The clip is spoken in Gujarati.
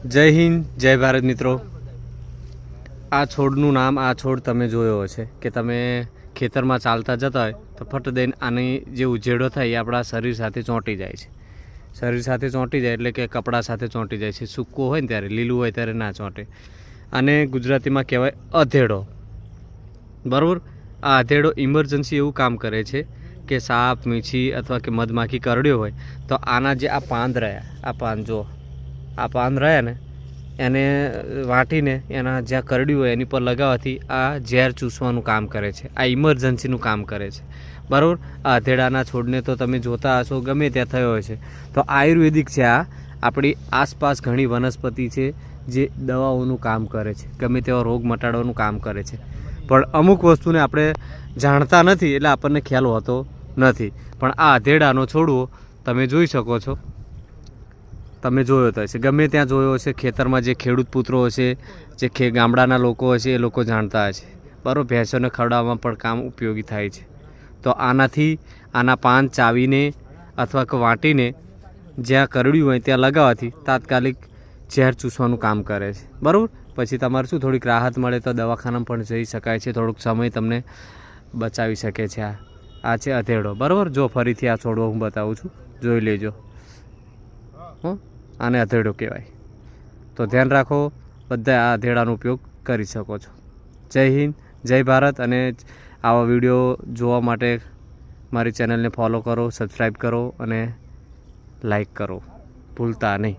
જય હિન્દ, જય ભારત મિત્રો। આ છોડનું નામ, આ છોડ તમે જોયો હશે કે તમે ખેતરમાં ચાલતા જતા હોય તો ફટ દઈને આની જે ઉજેડો થાય એ આપણા શરીર સાથે ચોંટી જાય છે। શરીર સાથે ચોંટી જાય એટલે કે કપડાં સાથે ચોંટી જાય છે। સૂકું હોય ને ત્યારે, લીલું હોય ત્યારે ના ચોંટે। અને ગુજરાતીમાં કહેવાય અધેડો, બરાબર। આ અધેડો ઇમરજન્સી એવું કામ કરે છે કે સાપ, મીછી અથવા કે મધમાખી કરડ્યો હોય તો આના જે આ પાંદ રહ્યા, આ પાંદ જો, આ પાન રહ્યા ને એને વાટીને એના જ્યાં કરડ્યું હોય એની પર લગાવવાથી આ ઝેર ચૂસવાનું કામ કરે છે। આ ઇમરજન્સીનું કામ કરે છે, બરાબર। આ અધેડાના છોડને તો તમે જોતા હશો ગમે ત્યાં થયો હોય છે। તો આયુર્વેદિક છે, આ આપણી આસપાસ ઘણી વનસ્પતિ છે જે દવાઓનું કામ કરે છે, ગમે તેવા રોગ મટાડવાનું કામ કરે છે। પણ અમુક વસ્તુને આપણે જાણતા નથી એટલે આપણને ખ્યાલ હોતો નથી। પણ આ અધેડાનો છોડવો તમે જોઈ શકો છો, તમે જોયો તો હશે, ગમે ત્યાં જોયો હશે। ખેતરમાં જે ખેડૂત પુત્રો હશે, જે ગામડાના લોકો હશે એ લોકો જાણતા હશે, બરાબર। ભેંસોને ખવડાવવામાં પણ કામ ઉપયોગી થાય છે। તો આનાથી આના પાન ચાવીને અથવા કે વાટીને જ્યાં કરડ્યું હોય ત્યાં લગાવવાથી તાત્કાલિક ઝેર ચૂસવાનું કામ કરે છે, બરાબર। પછી તમારે શું થોડીક રાહત મળે તો દવાખાનામાં પણ જઈ શકાય છે, થોડોક સમય તમને બચાવી શકે છે। આ છે અધેડો, બરાબર। જો ફરીથી આ છોડવો હું બતાવું છું, જોઈ લેજો। આને અધેડો કહેવાય। તો ધ્યાન રાખો, બધા આ અધેડાનો ઉપયોગ કરી શકો છો। જય હિન્દ, જય ભારત। અને આવા વિડીયો જોવા માટે મારી ચેનલને ફોલો કરો, સબસ્ક્રાઈબ કરો અને લાઈક કરો, ભૂલતા નહીં।